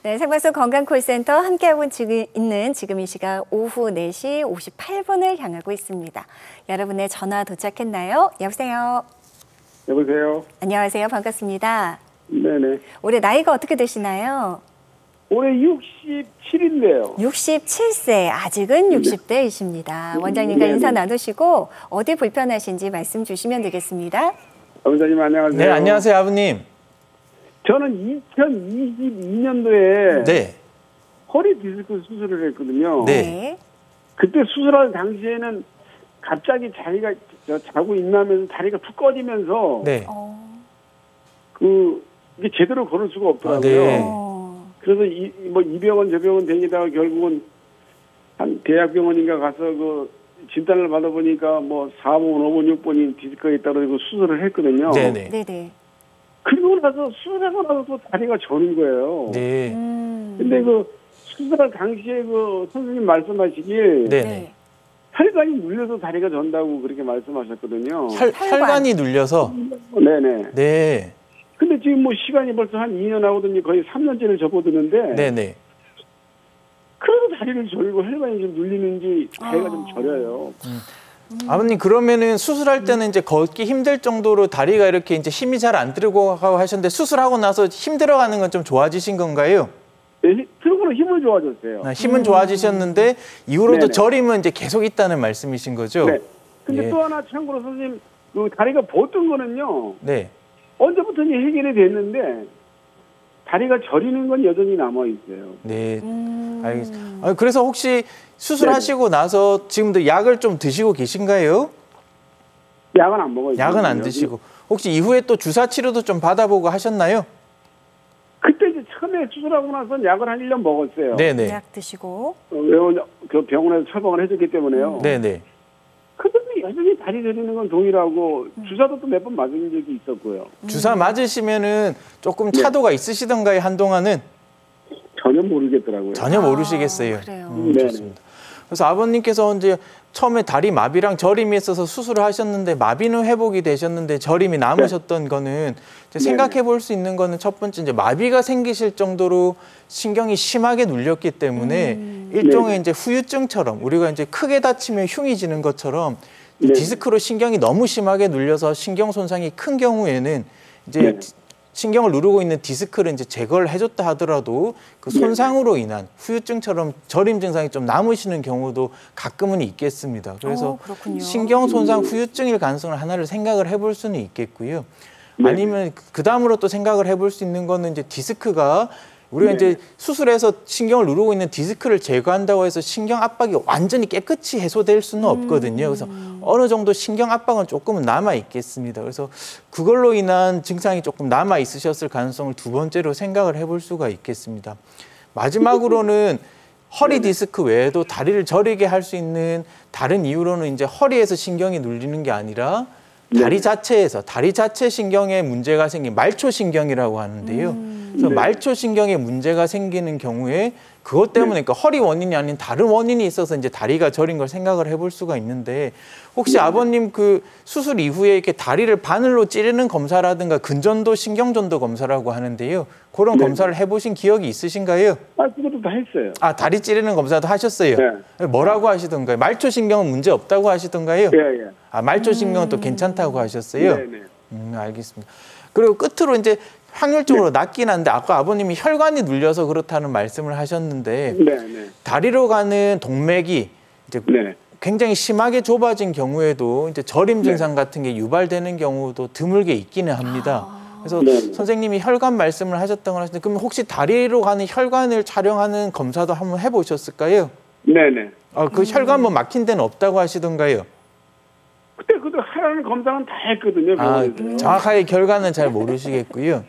네, 생방송 건강콜센터 함께하고 있는 지금 이 시각 오후 4시 58분을 향하고 있습니다. 여러분의 전화 도착했나요? 여보세요? 여보세요? 안녕하세요. 반갑습니다. 네네. 올해 나이가 어떻게 되시나요? 올해 67인데요. 67세, 아직은 60대이십니다. 원장님과 네네. 인사 나누시고 어디 불편하신지 말씀 주시면 되겠습니다. 원장님 안녕하세요. 네, 안녕하세요, 아버님. 저는 2022년도에 네. 허리 디스크 수술을 했거든요. 네. 그때 수술할 당시에는 갑자기 자기가 자고 있나면서 다리가 툭 꺼지면서 네. 이게 제대로 걸을 수가 없더라고요. 네. 그래서 이 병원 저 병원 다니다가 결국은 한 대학병원인가 가서 그 진단을 받아보니까 뭐 4번, 5번, 6번이 디스크가 있다고 그러고 수술을 했거든요. 네네. 네네. 그리고 나서 수술하고 나서 또 다리가 저린 거예요. 네. 근데 그 수술할 당시에 그 선생님 말씀하시길 네네. 혈관이 눌려서 다리가 전다고 그렇게 말씀하셨거든요. 혈관이 눌려서. 네네. 네. 근데 지금 뭐 시간이 벌써 한 2년 하거든요. 거의 3년째를 접어드는데. 네네. 그래도 다리를 저리고 혈관이 좀 눌리는지 다리가 좀 저려요. 아버님, 그러면은 수술할 때는 이제 걷기 힘들 정도로 다리가 이렇게 이제 힘이 잘 안 들고 가고 하셨는데 수술하고 나서 힘들어가는 건 좀 좋아지신 건가요? 네, 그러고는 힘은 좋아졌어요. 힘은 좋아지셨는데 이후로도 네네. 저림은 이제 계속 있다는 말씀이신 거죠? 네. 근데 예. 또 하나 참고로 선생님, 그 다리가 보던 거는요. 네. 언제부턴지 해결이 됐는데 다리가 저리는 건 여전히 남아 있어요. 네. 알겠습니다. 그래서 혹시 수술하시고 나서 지금도 약을 좀 드시고 계신가요? 약은 안 먹어요. 약은 안 드시고. 혹시 이후에 또 주사 치료도 좀 받아보고 하셨나요? 그때 이제 처음에 수술하고 나서 약을 한 1년 먹었어요. 네네. 약 드시고. 그 병원에서 처방을 해줬기 때문에요. 네네. 그런데 여전히 다리 저리는 건 동일하고 주사도 또 몇 번 맞은 적이 있었고요. 주사 맞으시면은 조금 차도가 있으시던가요, 한동안은? 전혀 모르겠더라고요. 전혀 모르시겠어요. 그래요. 좋습니다. 그래서 아버님께서 이제 처음에 다리 마비랑 저림이 있어서 수술을 하셨는데 마비는 회복이 되셨는데 저림이 남으셨던 거는 이제 생각해 볼 수 있는 거는 첫 번째 이제 마비가 생기실 정도로 신경이 심하게 눌렸기 때문에 일종의 이제 후유증처럼 우리가 이제 크게 다치면 흉이 지는 것처럼 디스크로 신경이 너무 심하게 눌려서 신경 손상이 큰 경우에는 이제 신경을 누르고 있는 디스크를 이제 제거를 해줬다 하더라도 그 손상으로 인한 후유증처럼 저림 증상이 좀 남으시는 경우도 가끔은 있겠습니다. 그래서 신경 손상 후유증일 가능성을 하나를 생각을 해볼 수는 있겠고요. 아니면 그 다음으로 또 생각을 해볼 수 있는 거는 이제 디스크가 우리가 이제 수술해서 신경을 누르고 있는 디스크를 제거한다고 해서 신경 압박이 완전히 깨끗이 해소될 수는 없거든요. 그래서 어느 정도 신경 압박은 조금은 남아 있겠습니다. 그래서 그걸로 인한 증상이 조금 남아 있으셨을 가능성을 두 번째로 생각을 해볼 수가 있겠습니다. 마지막으로는 허리 디스크 외에도 다리를 저리게 할 수 있는 다른 이유로는 이제 허리에서 신경이 눌리는 게 아니라 다리 자체에서 다리 자체 신경에 문제가 생긴 말초신경이라고 하는데요. 그래서 말초신경에 문제가 생기는 경우에 그것 때문에 그러니까 허리 원인이 아닌 다른 원인이 있어서 이제 다리가 저린 걸 생각을 해볼 수가 있는데 혹시 아버님 그 수술 이후에 이렇게 다리를 바늘로 찌르는 검사라든가 근전도 신경전도 검사라고 하는데요. 그런 검사를 해보신 기억이 있으신가요? 그것도 다 했어요. 다리 찌르는 검사도 하셨어요. 네. 뭐라고 하시던가요? 말초신경은 문제 없다고 하시던가요? 예. 말초신경은 또 괜찮다고 하셨어요? 네네. 알겠습니다. 그리고 끝으로 이제 확률적으로 낮긴 한데 아까 아버님이 혈관이 눌려서 그렇다는 말씀을 하셨는데 다리로 가는 동맥이 이제 굉장히 심하게 좁아진 경우에도 이제 저림 증상 같은 게 유발되는 경우도 드물게 있기는 합니다. 그래서 선생님이 혈관 말씀을 하셨던 걸 하시는데 그럼 혹시 다리로 가는 혈관을 촬영하는 검사도 한번 해보셨을까요? 네네. 그 혈관 뭐 막힌 데는 없다고 하시던가요? 그때 하라는 검사는 다 했거든요. 정확하게 결과는 잘 모르시겠고요.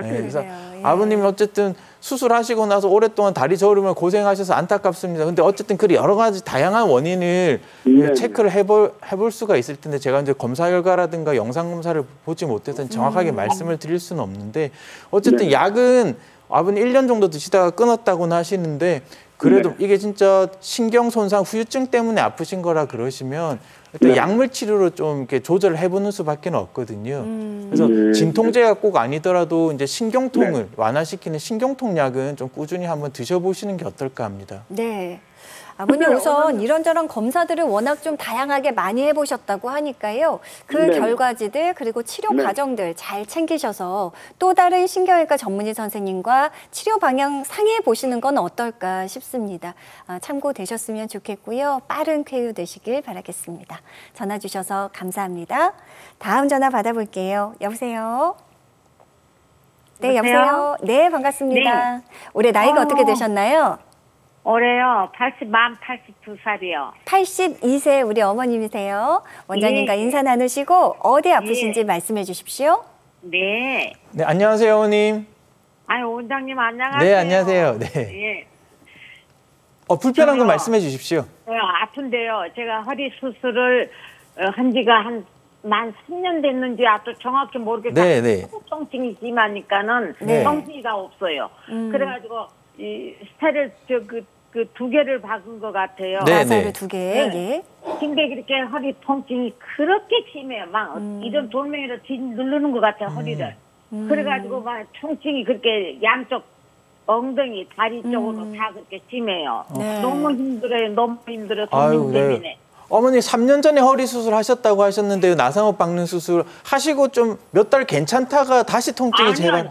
그래서 아버님이 어쨌든 수술하시고 나서 오랫동안 다리 저림을 고생하셔서 안타깝습니다. 근데 어쨌든 그 여러 가지 다양한 원인을 체크를 해볼 수가 있을 텐데 제가 이제 검사 결과라든가 영상 검사를 보지 못해서 정확하게 말씀을 드릴 수는 없는데 어쨌든 약은 아버님 1년 정도 드시다가 끊었다고는 하시는데 그래도 이게 진짜 신경 손상 후유증 때문에 아프신 거라 그러시면 일단 네. 약물 치료로 좀 이렇게 조절을 해보는 수밖에 없거든요. 그래서 진통제가 꼭 아니더라도 이제 신경통을 완화시키는 신경통 약은 좀 꾸준히 한번 드셔보시는 게 어떨까 합니다. 네. 아버님 우선 이런저런 검사들을 워낙 좀 다양하게 많이 해보셨다고 하니까요. 그 네. 결과지들 그리고 치료 네. 과정들 잘 챙기셔서 또 다른 신경외과 전문의 선생님과 치료 방향 상의해 보시는 건 어떨까 싶습니다. 참고되셨으면 좋겠고요. 빠른 쾌유 되시길 바라겠습니다. 전화 주셔서 감사합니다. 다음 전화 받아볼게요. 여보세요? 네, 여보세요? 네, 반갑습니다. 네. 올해 나이가 어떻게 되셨나요? 올해요. 만 82살이요. 82세 우리 어머님이세요. 원장님과 예. 인사 나누시고 어디 아프신지 말씀해 주십시오. 네. 네, 안녕하세요, 어머님. 아유, 원장님 안녕하세요. 네, 안녕하세요. 네. 예. 불편한 거 저요. 말씀해 주십시오. 아픈데요. 제가 허리 수술을 한 지가 만 3년 됐는지 또 정확히 모르겠어요. 네, 네. 통증이 심하니까는 네. 정신이가 없어요. 그래가지고 이 스테를 그 2개를 박은 것 같아요. 네, 나사를 네. 2개. 네. 예. 근데 그렇게 허리 통증이 그렇게 심해요. 막 이런 돌멩이로 누르는 것 같아요, 허리를. 그래가지고 막 통증이 그렇게 양쪽 엉덩이, 다리 쪽으로 다 그렇게 심해요. 네. 너무 힘들어요. 너무 힘들어요. 아유, 통증 네. 때문에. 어머니 3년 전에 허리 수술 하셨다고 하셨는데요. 나상업 박는 수술 하시고 좀 몇 달 괜찮다가 다시 통증이 재발.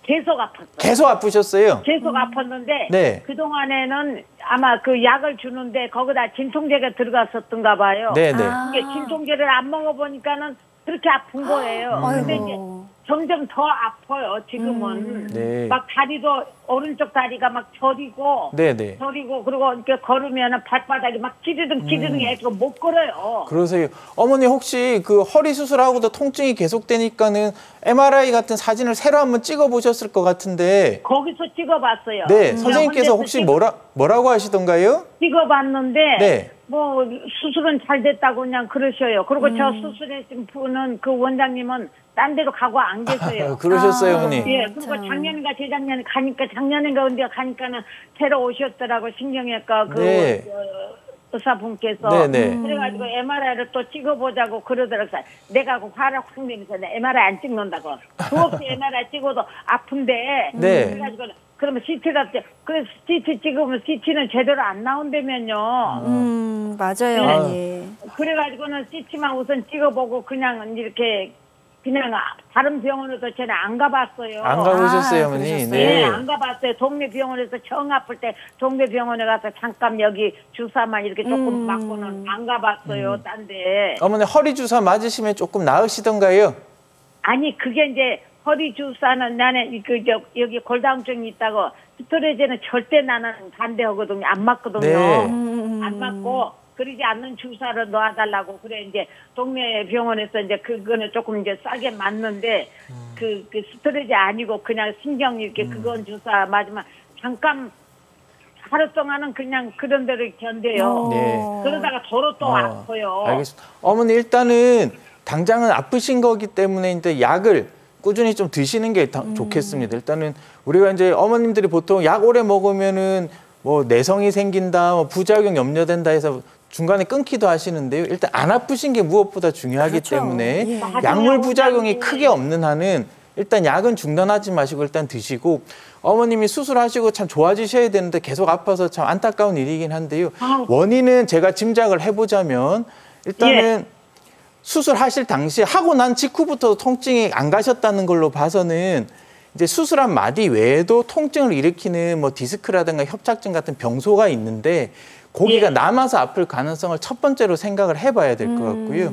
계속 아팠어요. 계속 아프셨어요? 계속 아팠는데 네. 그동안에는 아마 그 약을 주는데 거기다 진통제가 들어갔었던가 봐요. 네, 네. 이게 진통제를 안 먹어보니까는 그렇게 아픈 거예요. 근데 이제 아이고. 점점 더 아파요. 지금은 네. 막 다리도 오른쪽 다리가 막 저리고 네, 네. 저리고 그리고 이렇게 걸으면은 발바닥이 막 찌르릉 해서 못 걸어요. 그러세요. 어머니 혹시 그 허리 수술하고도 통증이 계속되니까는 MRI 같은 사진을 새로 한번 찍어 보셨을 것 같은데. 거기서 찍어봤어요. 네, 그냥 선생님께서 혼자서 혹시 뭐라고 하시던가요? 찍어봤는데 네. 뭐 수술은 잘 됐다고 그냥 그러셔요. 그리고 저 수술했던 분은 그 원장님은 딴 데로 가고 안 계세요. 그러셨어요, 어머니. 예, 그리고 작년인가 재작년에 가니까 작년인가 언제 가니까는 새로 오셨더라고 신경외과 그 네. 의사분께서. 네, 네. 그래가지고 MRI를 또 찍어보자고 그러더라고요. 내가 그 화를 확 내면서 MRI 안 찍는다고. 수없이 MRI 찍어도 아픈데. 네. 그래가지고 그러면 CT가 그래서 CT 찍으면 CT는 제대로 안 나온다면요. 맞아요. 예. 그래가지고는 CT만 우선 찍어보고 그냥 이렇게 그냥 다른 병원에서 저는 안 가봤어요. 안 가보셨어요, 아, 어머니. 그러셨어요? 네, 네. 안 가봤어요. 동네 병원에서 정 아플 때 동네 병원에 가서 잠깐 여기 주사만 이렇게 조금 맞고는 안 가봤어요. 딴 데. 어머니 허리 주사 맞으시면 조금 나으시던가요? 아니 그게 이제 허리 주사는 나는 여기 골다공증이 있다고 스테로이드는 절대 나는 반대하거든요. 안 맞거든요. 네. 안 맞고 그러지 않는 주사를 놔달라고 그래 이제 동네 병원에서 이제 그거는 조금 이제 싸게 맞는데 그 스테로이드 아니고 그냥 신경 이렇게 그건 주사 맞으면 잠깐 하루 동안은 그냥 그런 대로 견뎌요. 네. 그러다가 도로 또 아파요. 알겠습니다. 어머니 일단은 당장은 아프신 거기 때문에 이제 약을 꾸준히 좀 드시는 게 좋겠습니다. 일단은 우리가 이제 어머님들이 보통 약 오래 먹으면은 뭐 내성이 생긴다, 뭐 부작용 염려된다 해서 중간에 끊기도 하시는데요. 일단 안 아프신 게 무엇보다 중요하기 그렇죠. 때문에 예. 약물 부작용이 원장님. 크게 없는 한은 일단 약은 중단하지 마시고 일단 드시고 어머님이 수술하시고 참 좋아지셔야 되는데 계속 아파서 참 안타까운 일이긴 한데요. 원인은 제가 짐작을 해보자면 일단은 수술하실 당시에 하고 난 직후부터 통증이 안 가셨다는 걸로 봐서는 이제 수술한 마디 외에도 통증을 일으키는 뭐 디스크라든가 협착증 같은 병소가 있는데 고기가 남아서 아플 가능성을 첫 번째로 생각을 해봐야 될 것 같고요.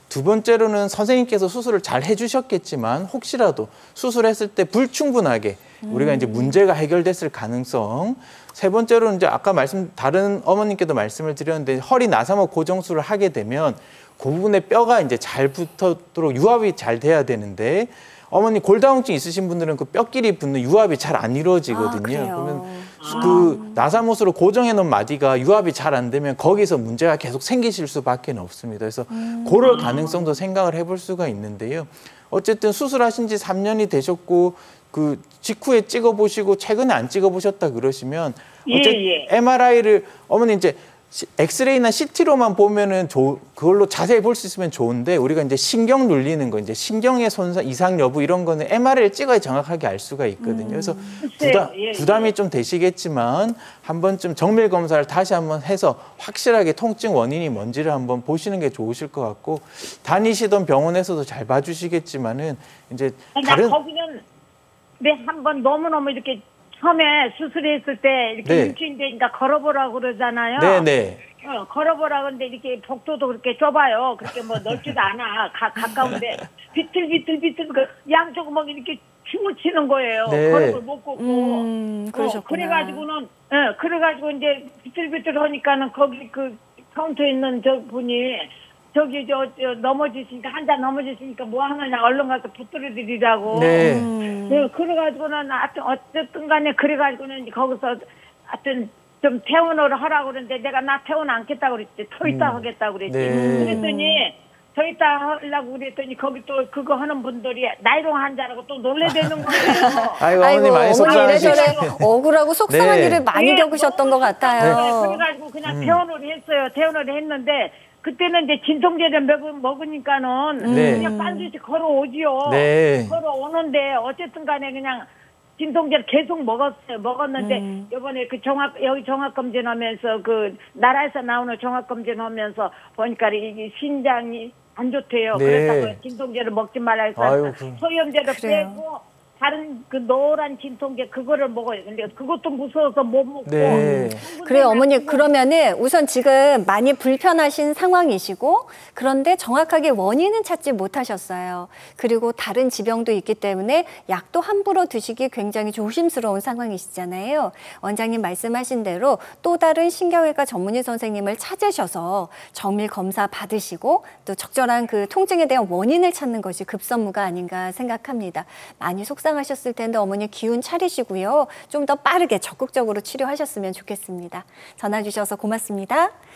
두 번째로는 선생님께서 수술을 잘 해주셨겠지만 혹시라도 수술했을 때 불충분하게 우리가 이제 문제가 해결됐을 가능성. 세 번째로는 이제 아까 다른 어머님께도 말씀을 드렸는데 허리 나사목 고정술을 하게 되면 그 부분에 뼈가 이제 잘 붙도록 유압이 잘 돼야 되는데 어머니 골다공증 있으신 분들은 그 뼈끼리 붙는 유압이 잘 안 이루어지거든요. 그러면 그 나사못으로 고정해 놓은 마디가 유압이 잘 안 되면 거기서 문제가 계속 생기실 수밖에 없습니다. 그래서 그럴 가능성도 생각을 해볼 수가 있는데요. 어쨌든 수술하신 지 3년이 되셨고 그 직후에 찍어보시고 최근에 안 찍어보셨다 그러시면 어쨌든 MRI를 어머니 이제 엑스레이나 CT로만 보면은 그걸로 자세히 볼 수 있으면 좋은데 우리가 이제 신경 눌리는 거, 이제 신경의 손상 이상 여부 이런 거는 MRI를 찍어야 정확하게 알 수가 있거든요. 그래서 부담이 좀 되시겠지만 한 번쯤 정밀 검사를 다시 한번 해서 확실하게 통증 원인이 뭔지를 한번 보시는 게 좋으실 것 같고 다니시던 병원에서도 잘 봐주시겠지만은 이제 다른 거기는 한번 너무너무 이렇게 처음에 수술했을 때 이렇게 네. 일주일인가 걸어보라고 그러잖아요. 네네. 걸어보라고 그러는데 이렇게 복도도 그렇게 좁아요. 그렇게 뭐 넓지도 않아. 가까운데 비틀비틀 그 양쪽 막 이렇게 춤을 치는 거예요. 네. 걸음을 못 걷고. 그러셨구나. 그래가지고 이제 비틀비틀 하니까는 거기 그 카운터에 있는 저 분이 저기 저 넘어지시니까 한잔 넘어지시니까 뭐 하느냐 얼른 가서 붙들어 드리라고. 네. 네, 그래가지고는 하여튼 어쨌든 간에 그래가지고는 이제 거기서 하여튼 좀 퇴원을 하라고 그러는데 내가 나 퇴원 않겠다고 그랬지. 더 있다 하겠다고 그랬지. 네. 그랬더니 더 있다 하려고 그랬더니 거기 또 그거 하는 분들이 나이롱 환자라고 또 놀래대는 거예요. 아이고 어머니 많이 어머니 이래저래 속상하시죠. 억울하고 속상한 네. 일을 많이 겪으셨던 것 같아요. 그래가지고 그냥 퇴원을 했어요. 퇴원을 했는데 그때는 이제 진통제를 먹으니까는 네. 그냥 반드시 걸어오지요. 네. 걸어오는데 어쨌든 간에 그냥 진통제를 계속 먹었어요. 먹었는데 이번에 그 여기 종합검진하면서 그 나라에서 나오는 종합검진하면서 보니까 이게 신장이 안 좋대요. 네. 그래서 진통제를 먹지 말라 해서 아유, 소염제를 그래요. 빼고 다른 그 노란 진통제 그거를 먹어요. 근데 그것도 무서워서 못 먹고. 네. 그래요, 어머니. 그러면은 우선 지금 많이 불편하신 상황이시고 그런데 정확하게 원인은 찾지 못하셨어요. 그리고 다른 지병도 있기 때문에 약도 함부로 드시기 굉장히 조심스러운 상황이시잖아요. 원장님 말씀하신 대로 또 다른 신경외과 전문의 선생님을 찾으셔서 정밀 검사 받으시고 또 적절한 그 통증에 대한 원인을 찾는 것이 급선무가 아닌가 생각합니다. 많이 속상하셨을 텐데 어머니 기운 차리시고요. 좀 더 빠르게 적극적으로 치료하셨으면 좋겠습니다. 전화 주셔서 고맙습니다.